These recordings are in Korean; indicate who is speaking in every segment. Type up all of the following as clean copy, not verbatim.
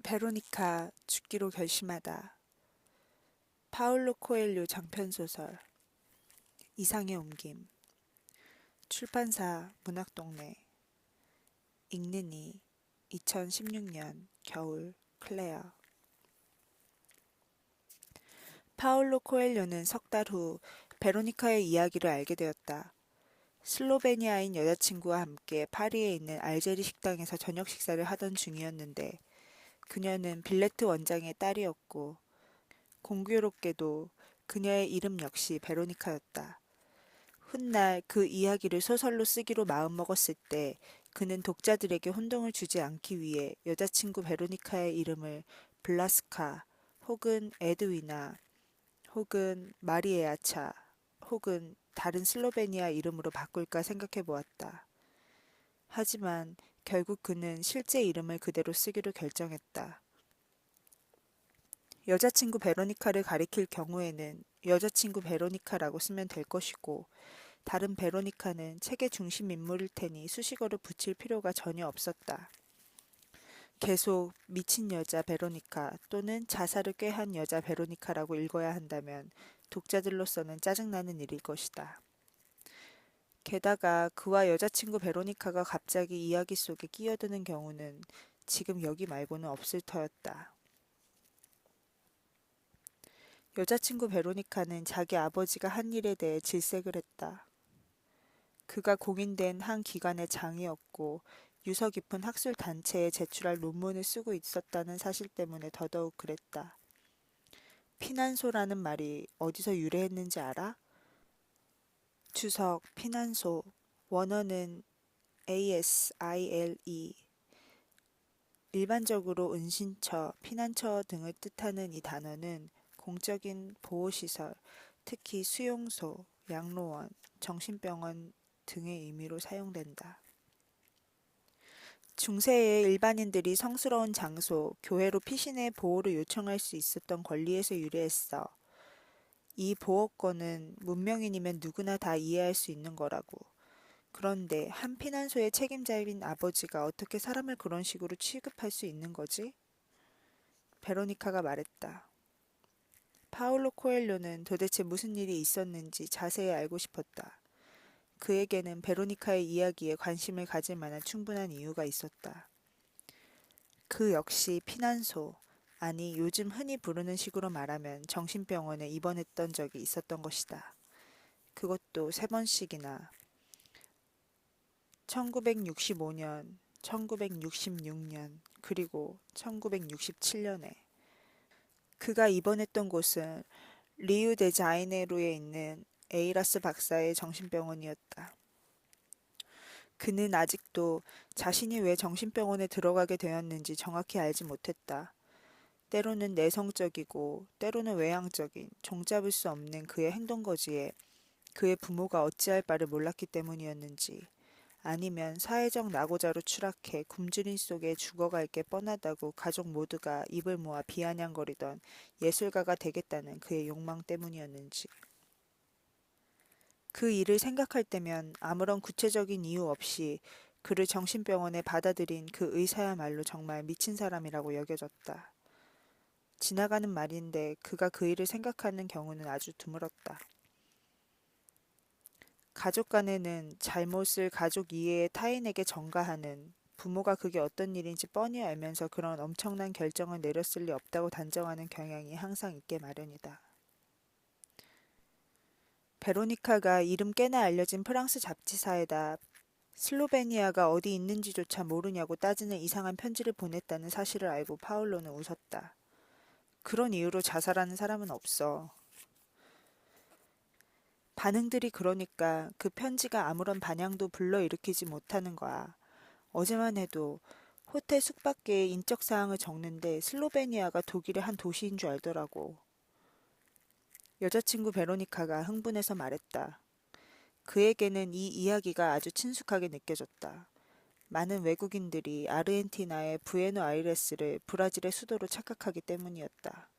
Speaker 1: 베로니카 죽기로 결심하다. 파울로 코엘료 장편소설. 이상의 옮김. 출판사 문학동네. 읽는 이 2016년 겨울. 클레어. 파울로 코엘료는 석 달 후 베로니카의 이야기를 알게 되었다. 슬로베니아인 여자친구와 함께 파리에 있는 알제리 식당에서 저녁 식사를 하던 중이었는데 그녀는 빌레트 원장의 딸이었고 공교롭게도 그녀의 이름 역시 베로니카였다. 훗날 그 이야기를 소설로 쓰기로 마음먹었을 때 그는 독자들에게 혼동을 주지 않기 위해 여자친구 베로니카의 이름을 블라스카 혹은 에드위나 혹은 마리에아차 혹은 다른 슬로베니아 이름으로 바꿀까 생각해 보았다. 하지만 결국 그는 실제 이름을 그대로 쓰기로 결정했다. 여자친구 베로니카를 가리킬 경우에는 여자친구 베로니카라고 쓰면 될 것이고 다른 베로니카는 책의 중심 인물일 테니 수식어를 붙일 필요가 전혀 없었다. 계속 미친 여자 베로니카 또는 자살을 꾀한 여자 베로니카라고 읽어야 한다면 독자들로서는 짜증나는 일일 것이다. 게다가 그와 여자친구 베로니카가 갑자기 이야기 속에 끼어드는 경우는 지금 여기 말고는 없을 터였다. 여자친구 베로니카는 자기 아버지가 한 일에 대해 질색을 했다. 그가 공인된 한 기관의 장이었고 유서 깊은 학술 단체에 제출할 논문을 쓰고 있었다는 사실 때문에 더더욱 그랬다. 피난소라는 말이 어디서 유래했는지 알아? 주석 피난소, 원어는 ASILE. 일반적으로 은신처, 피난처 등을 뜻하는 이 단어는 공적인 보호시설, 특히 수용소, 양로원, 정신병원 등의 의미로 사용된다. 중세의 일반인들이 성스러운 장소, 교회로 피신의 보호를 요청할 수 있었던 권리에서 유래했어. 이 보호권은 문명인이면 누구나 다 이해할 수 있는 거라고. 그런데 한 피난소의 책임자인 아버지가 어떻게 사람을 그런 식으로 취급할 수 있는 거지? 베로니카가 말했다. 파울로 코엘료는 도대체 무슨 일이 있었는지 자세히 알고 싶었다. 그에게는 베로니카의 이야기에 관심을 가질 만한 충분한 이유가 있었다. 그 역시 피난소, 아니 요즘 흔히 부르는 식으로 말하면 정신병원에 입원했던 적이 있었던 것이다. 그것도 3번씩이나. 1965년, 1966년, 그리고 1967년에. 그가 입원했던 곳은 리우데자네이루에 있는 에이라스 박사의 정신병원이었다. 그는 아직도 자신이 왜 정신병원에 들어가게 되었는지 정확히 알지 못했다. 때로는 내성적이고 때로는 외향적인 종잡을 수 없는 그의 행동거지에 그의 부모가 어찌할 바를 몰랐기 때문이었는지 아니면 사회적 낙오자로 추락해 굶주림 속에 죽어갈 게 뻔하다고 가족 모두가 입을 모아 비아냥거리던 예술가가 되겠다는 그의 욕망 때문이었는지. 그 일을 생각할 때면 아무런 구체적인 이유 없이 그를 정신병원에 받아들인 그 의사야말로 정말 미친 사람이라고 여겨졌다. 지나가는 말인데 그가 그 일을 생각하는 경우는 아주 드물었다. 가족 간에는 잘못을 가족 이외의 타인에게 전가하는 부모가 그게 어떤 일인지 뻔히 알면서 그런 엄청난 결정을 내렸을 리 없다고 단정하는 경향이 항상 있게 마련이다. 베로니카가 이름 꽤나 알려진 프랑스 잡지사에다 슬로베니아가 어디 있는지조차 모르냐고 따지는 이상한 편지를 보냈다는 사실을 알고 파울로는 웃었다. 그런 이유로 자살하는 사람은 없어. 반응들이 그러니까 그 편지가 아무런 반향도 불러일으키지 못하는 거야. 어제만 해도 호텔 숙박계의 인적사항을 적는데 슬로베니아가 독일의 한 도시인 줄 알더라고. 여자친구 베로니카가 흥분해서 말했다. 그에게는 이 이야기가 아주 친숙하게 느껴졌다. 많은 외국인들이 아르헨티나의 부에노아이레스를 브라질의 수도로 착각하기 때문이었다.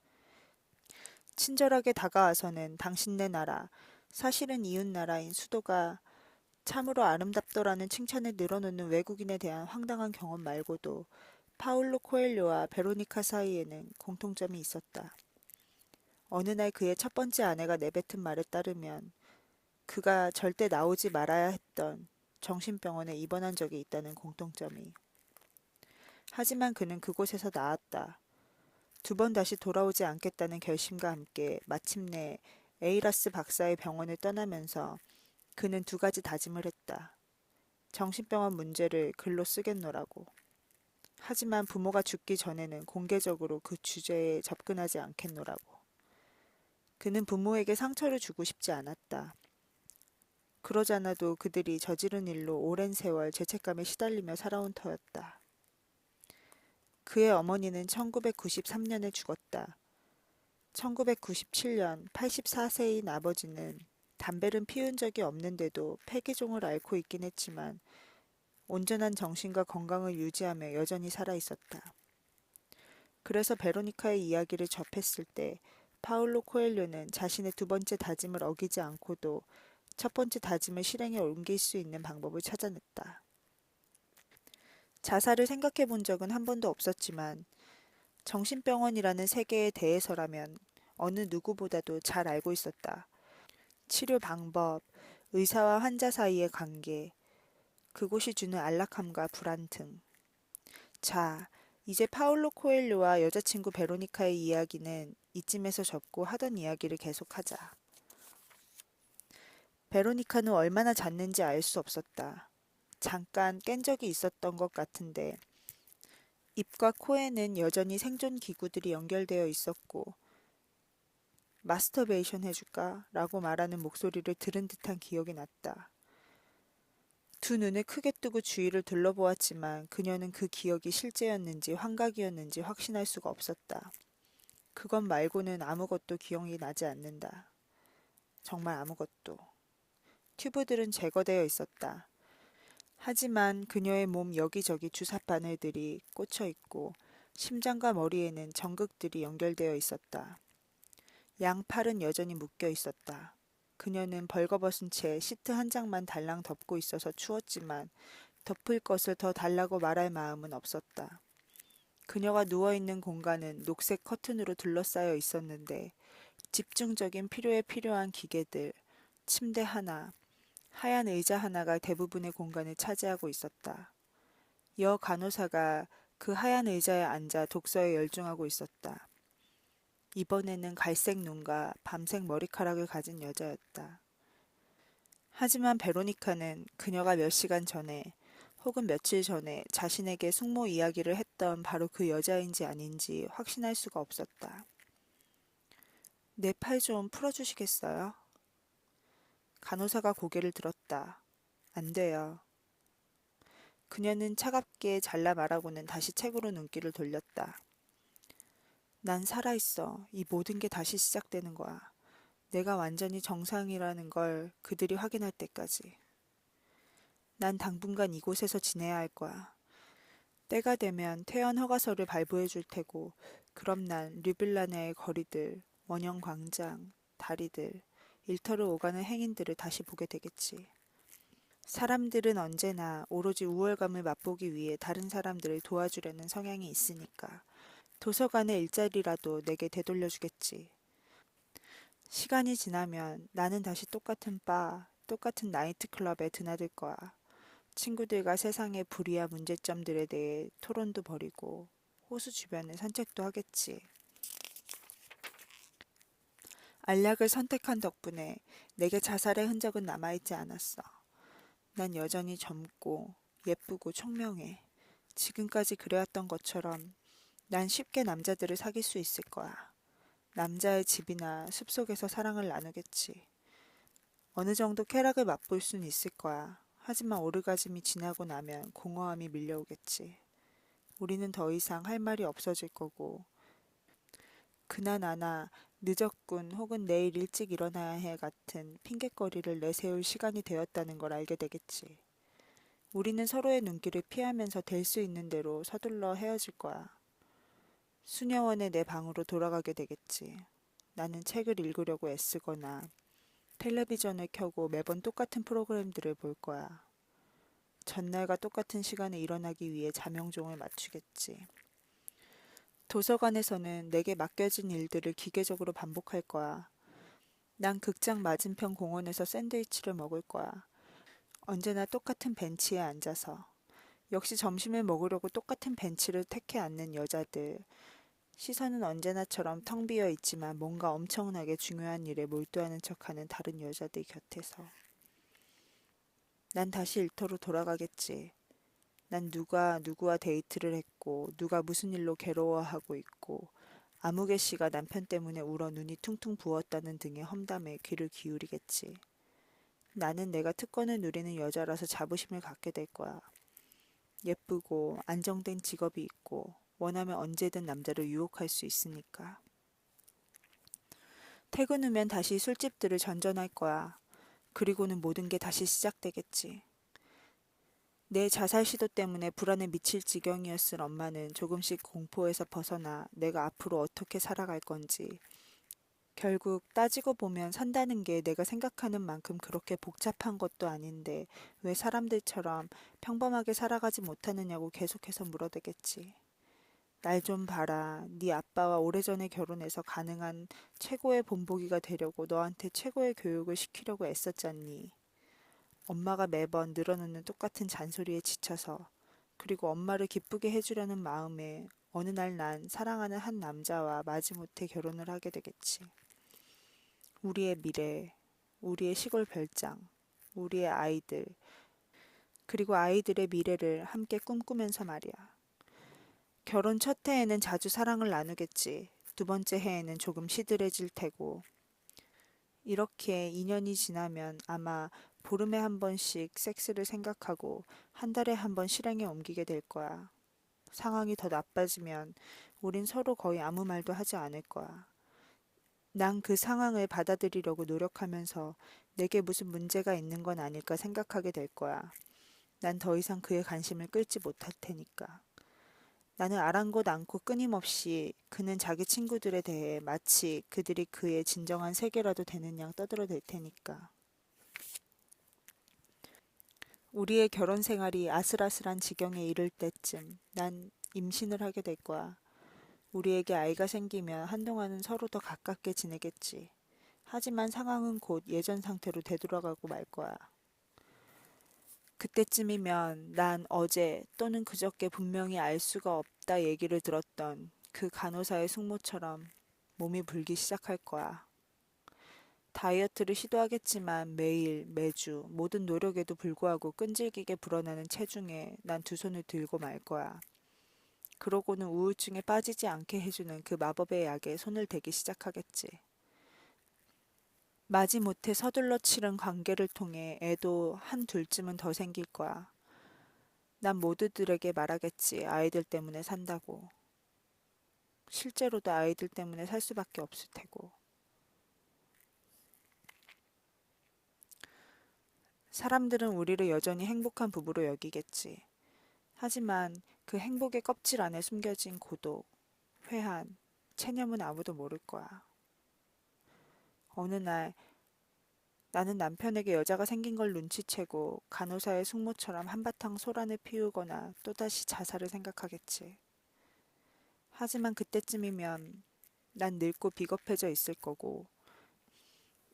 Speaker 1: 친절하게 다가와서는 당신네 나라, 사실은 이웃 나라인 수도가 참으로 아름답더라는 칭찬을 늘어놓는 외국인에 대한 황당한 경험 말고도 파울로 코엘료와 베로니카 사이에는 공통점이 있었다. 어느 날 그의 첫 번째 아내가 내뱉은 말에 따르면 그가 절대 나오지 말아야 했던 정신병원에 입원한 적이 있다는 공통점이. 하지만 그는 그곳에서 나았다. 두 번 다시 돌아오지 않겠다는 결심과 함께 마침내 에이라스 박사의 병원을 떠나면서 그는 두 가지 다짐을 했다. 정신병원 문제를 글로 쓰겠노라고. 하지만 부모가 죽기 전에는 공개적으로 그 주제에 접근하지 않겠노라고. 그는 부모에게 상처를 주고 싶지 않았다. 그러잖아도 그들이 저지른 일로 오랜 세월 죄책감에 시달리며 살아온 터였다. 그의 어머니는 1993년에 죽었다. 1997년 84세인 아버지는 담배를 피운 적이 없는데도 폐기종을 앓고 있긴 했지만 온전한 정신과 건강을 유지하며 여전히 살아있었다. 그래서 베로니카의 이야기를 접했을 때 파울로 코엘료는 자신의 두 번째 다짐을 어기지 않고도 첫 번째 다짐을 실행에 옮길 수 있는 방법을 찾아냈다. 자살을 생각해 본 적은 한 번도 없었지만 정신병원이라는 세계에 대해서라면 어느 누구보다도 잘 알고 있었다. 치료 방법, 의사와 환자 사이의 관계, 그곳이 주는 안락함과 불안 등. 자, 이제 파울로 코엘료와 여자친구 베로니카의 이야기는 이쯤에서 접고 하던 이야기를 계속하자. 베로니카는 얼마나 잤는지 알 수 없었다. 잠깐 깬 적이 있었던 것 같은데 입과 코에는 여전히 생존 기구들이 연결되어 있었고 마스터베이션 해줄까? 라고 말하는 목소리를 들은 듯한 기억이 났다. 두 눈을 크게 뜨고 주위를 둘러보았지만 그녀는 그 기억이 실제였는지 환각이었는지 확신할 수가 없었다. 그것 말고는 아무것도 기억이 나지 않는다. 정말 아무것도. 튜브들은 제거되어 있었다. 하지만 그녀의 몸 여기저기 주사 바늘들이 꽂혀 있고 심장과 머리에는 전극들이 연결되어 있었다. 양팔은 여전히 묶여 있었다. 그녀는 벌거벗은 채 시트 한 장만 달랑 덮고 있어서 추웠지만 덮을 것을 더 달라고 말할 마음은 없었다. 그녀가 누워있는 공간은 녹색 커튼으로 둘러싸여 있었는데 집중적인 필요에 필요한 기계들, 침대 하나, 하얀 의자 하나가 대부분의 공간을 차지하고 있었다. 여 간호사가 그 하얀 의자에 앉아 독서에 열중하고 있었다. 이번에는 갈색 눈과 밤색 머리카락을 가진 여자였다. 하지만 베로니카는 그녀가 몇 시간 전에 혹은 며칠 전에 자신에게 숙모 이야기를 했던 바로 그 여자인지 아닌지 확신할 수가 없었다. 내 팔 좀 풀어주시겠어요? 간호사가 고개를 들었다. 안 돼요. 그녀는 차갑게 잘라 말하고는 다시 책으로 눈길을 돌렸다. 난 살아있어. 이 모든 게 다시 시작되는 거야. 내가 완전히 정상이라는 걸 그들이 확인할 때까지. 난 당분간 이곳에서 지내야 할 거야. 때가 되면 퇴원 허가서를 발부해 줄 테고, 그럼 난 르블라네의 거리들, 원형 광장, 다리들, 일터를 오가는 행인들을 다시 보게 되겠지. 사람들은 언제나 오로지 우월감을 맛보기 위해 다른 사람들을 도와주려는 성향이 있으니까. 도서관의 일자리라도 내게 되돌려주겠지. 시간이 지나면 나는 다시 똑같은 바, 똑같은 나이트클럽에 드나들 거야. 친구들과 세상의 불의와 문제점들에 대해 토론도 벌이고 호수 주변을 산책도 하겠지. 알약을 선택한 덕분에 내게 자살의 흔적은 남아있지 않았어. 난 여전히 젊고 예쁘고 총명해. 지금까지 그래왔던 것처럼 난 쉽게 남자들을 사귈 수 있을 거야. 남자의 집이나 숲속에서 사랑을 나누겠지. 어느 정도 쾌락을 맛볼 수는 있을 거야. 하지만 오르가즘이 지나고 나면 공허함이 밀려오겠지. 우리는 더 이상 할 말이 없어질 거고 그나나나 늦었군 혹은 내일 일찍 일어나야 해 같은 핑곗거리를 내세울 시간이 되었다는 걸 알게 되겠지. 우리는 서로의 눈길을 피하면서 될 수 있는 대로 서둘러 헤어질 거야. 수녀원의 내 방으로 돌아가게 되겠지. 나는 책을 읽으려고 애쓰거나 텔레비전을 켜고 매번 똑같은 프로그램들을 볼 거야. 전날과 똑같은 시간에 일어나기 위해 자명종을 맞추겠지. 도서관에서는 내게 맡겨진 일들을 기계적으로 반복할 거야. 난 극장 맞은편 공원에서 샌드위치를 먹을 거야. 언제나 똑같은 벤치에 앉아서. 역시 점심을 먹으려고 똑같은 벤치를 택해 앉는 여자들. 시선은 언제나처럼 텅 비어 있지만 뭔가 엄청나게 중요한 일에 몰두하는 척하는 다른 여자들 곁에서. 난 다시 일터로 돌아가겠지. 난 누가 누구와 데이트를 했고, 누가 무슨 일로 괴로워하고 있고, 아무개 씨가 남편 때문에 울어 눈이 퉁퉁 부었다는 등의 험담에 귀를 기울이겠지. 나는 내가 특권을 누리는 여자라서 자부심을 갖게 될 거야. 예쁘고 안정된 직업이 있고 원하면 언제든 남자를 유혹할 수 있으니까. 퇴근 후면 다시 술집들을 전전할 거야. 그리고는 모든 게 다시 시작되겠지. 내 자살 시도 때문에 불안에 미칠 지경이었을 엄마는 조금씩 공포에서 벗어나 내가 앞으로 어떻게 살아갈 건지, 결국 따지고 보면 산다는 게 내가 생각하는 만큼 그렇게 복잡한 것도 아닌데 왜 사람들처럼 평범하게 살아가지 못하느냐고 계속해서 물어대겠지. 날 좀 봐라. 네 아빠와 오래전에 결혼해서 가능한 최고의 본보기가 되려고 너한테 최고의 교육을 시키려고 애썼잖니. 엄마가 매번 늘어놓는 똑같은 잔소리에 지쳐서, 그리고 엄마를 기쁘게 해주려는 마음에 어느 날 난 사랑하는 한 남자와 마지못해 결혼을 하게 되겠지. 우리의 미래, 우리의 시골 별장, 우리의 아이들, 그리고 아이들의 미래를 함께 꿈꾸면서 말이야. 결혼 첫 해에는 자주 사랑을 나누겠지. 두 번째 해에는 조금 시들해질 테고. 이렇게 2년이 지나면 아마 보름에 한 번씩 섹스를 생각하고 한 달에 한 번 실행에 옮기게 될 거야. 상황이 더 나빠지면 우린 서로 거의 아무 말도 하지 않을 거야. 난 그 상황을 받아들이려고 노력하면서 내게 무슨 문제가 있는 건 아닐까 생각하게 될 거야. 난 더 이상 그의 관심을 끌지 못할 테니까. 나는 아랑곳 않고 끊임없이 그는 자기 친구들에 대해 마치 그들이 그의 진정한 세계라도 되는 양 떠들어댈 테니까. 우리의 결혼 생활이 아슬아슬한 지경에 이를 때쯤 난 임신을 하게 될 거야. 우리에게 아이가 생기면 한동안은 서로 더 가깝게 지내겠지. 하지만 상황은 곧 예전 상태로 되돌아가고 말 거야. 그때쯤이면 난 어제 또는 그저께 분명히 알 수가 없다 얘기를 들었던 그 간호사의 숙모처럼 몸이 불기 시작할 거야. 다이어트를 시도하겠지만 매일, 매주, 모든 노력에도 불구하고 끈질기게 불어나는 체중에 난 두 손을 들고 말 거야. 그러고는 우울증에 빠지지 않게 해주는 그 마법의 약에 손을 대기 시작하겠지. 마지못해 서둘러 치른 관계를 통해 애도 한 둘쯤은 더 생길 거야. 난 모두들에게 말하겠지. 아이들 때문에 산다고. 실제로도 아이들 때문에 살 수밖에 없을 테고. 사람들은 우리를 여전히 행복한 부부로 여기겠지. 하지만 그 행복의 껍질 안에 숨겨진 고독, 회한, 체념은 아무도 모를 거야. 어느 날 나는 남편에게 여자가 생긴 걸 눈치채고 간호사의 숙모처럼 한바탕 소란을 피우거나 또다시 자살을 생각하겠지. 하지만 그때쯤이면 난 늙고 비겁해져 있을 거고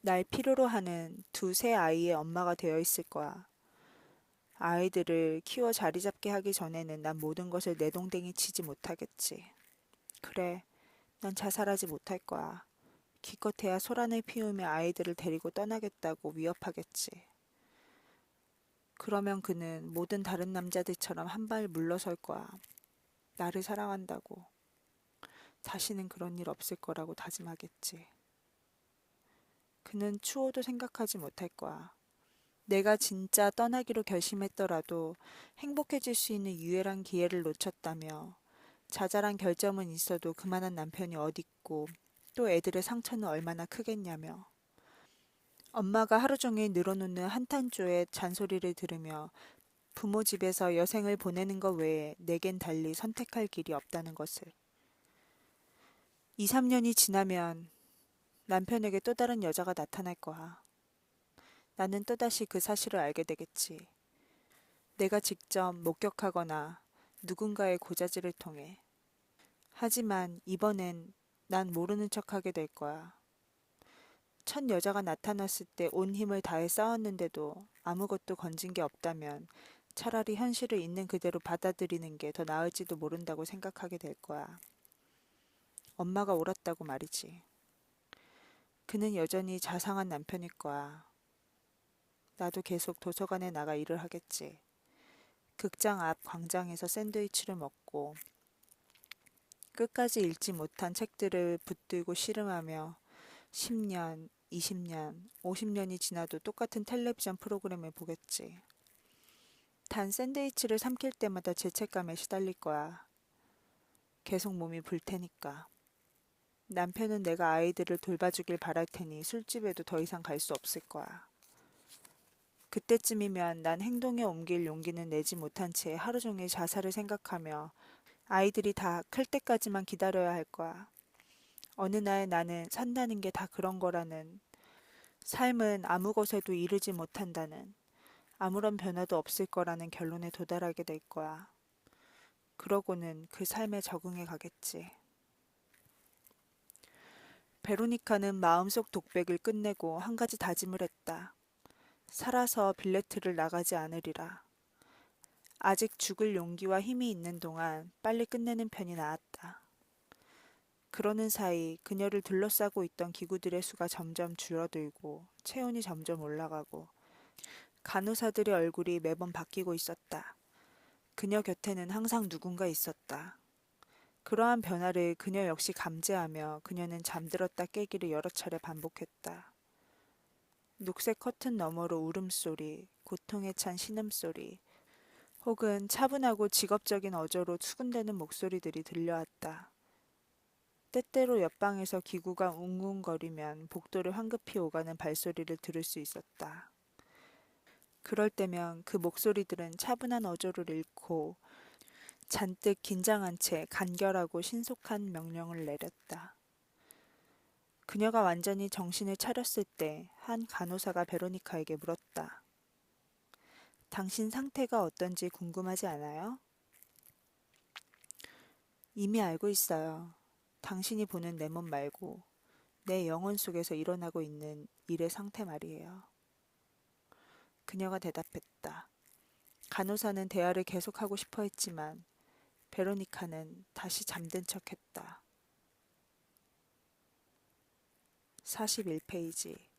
Speaker 1: 날 필요로 하는 두세 아이의 엄마가 되어 있을 거야. 아이들을 키워 자리 잡게 하기 전에는 난 모든 것을 내동댕이 치지 못하겠지. 그래, 난 자살하지 못할 거야. 기껏해야 소란을 피우며 아이들을 데리고 떠나겠다고 위협하겠지. 그러면 그는 모든 다른 남자들처럼 한 발 물러설 거야. 나를 사랑한다고. 다시는 그런 일 없을 거라고 다짐하겠지. 그는 추호도 생각하지 못할 거야. 내가 진짜 떠나기로 결심했더라도 행복해질 수 있는 유일한 기회를 놓쳤다며 자잘한 결점은 있어도 그만한 남편이 어딨고 또 애들의 상처는 얼마나 크겠냐며 엄마가 하루 종일 늘어놓는 한탄조의 잔소리를 들으며 부모 집에서 여생을 보내는 것 외에 내겐 달리 선택할 길이 없다는 것을. 2, 3년이 지나면 남편에게 또 다른 여자가 나타날 거야. 나는 또다시 그 사실을 알게 되겠지. 내가 직접 목격하거나 누군가의 고자질을 통해. 하지만 이번엔 난 모르는 척하게 될 거야. 첫 여자가 나타났을 때 온 힘을 다해 싸웠는데도 아무것도 건진 게 없다면 차라리 현실을 있는 그대로 받아들이는 게 더 나을지도 모른다고 생각하게 될 거야. 엄마가 옳았다고 말이지. 그는 여전히 자상한 남편일 거야. 나도 계속 도서관에 나가 일을 하겠지. 극장 앞 광장에서 샌드위치를 먹고 끝까지 읽지 못한 책들을 붙들고 씨름하며 10년, 20년, 50년이 지나도 똑같은 텔레비전 프로그램을 보겠지. 단 샌드위치를 삼킬 때마다 죄책감에 시달릴 거야. 계속 몸이 불 테니까. 남편은 내가 아이들을 돌봐주길 바랄 테니 술집에도 더 이상 갈 수 없을 거야. 그때쯤이면 난 행동에 옮길 용기는 내지 못한 채 하루 종일 자살을 생각하며 아이들이 다 클 때까지만 기다려야 할 거야. 어느 날 나는 산다는 게 다 그런 거라는, 삶은 아무 것에도 이르지 못한다는, 아무런 변화도 없을 거라는 결론에 도달하게 될 거야. 그러고는 그 삶에 적응해 가겠지. 베로니카는 마음속 독백을 끝내고 한 가지 다짐을 했다. 살아서 빌레트를 나가지 않으리라. 아직 죽을 용기와 힘이 있는 동안 빨리 끝내는 편이 나았다. 그러는 사이 그녀를 둘러싸고 있던 기구들의 수가 점점 줄어들고 체온이 점점 올라가고 간호사들의 얼굴이 매번 바뀌고 있었다. 그녀 곁에는 항상 누군가 있었다. 그러한 변화를 그녀 역시 감지하며 그녀는 잠들었다 깨기를 여러 차례 반복했다. 녹색 커튼 너머로 울음소리, 고통에 찬 신음소리, 혹은 차분하고 직업적인 어조로 수군대는 목소리들이 들려왔다. 때때로 옆방에서 기구가 웅웅거리면 복도를 황급히 오가는 발소리를 들을 수 있었다. 그럴 때면 그 목소리들은 차분한 어조를 잃고 잔뜩 긴장한 채 간결하고 신속한 명령을 내렸다. 그녀가 완전히 정신을 차렸을 때 한 간호사가 베로니카에게 물었다. 당신 상태가 어떤지 궁금하지 않아요? 이미 알고 있어요. 당신이 보는 내 몸 말고 내 영혼 속에서 일어나고 있는 일의 상태 말이에요. 그녀가 대답했다. 간호사는 대화를 계속하고 싶어 했지만 베로니카는 다시 잠든 척했다. 41페이지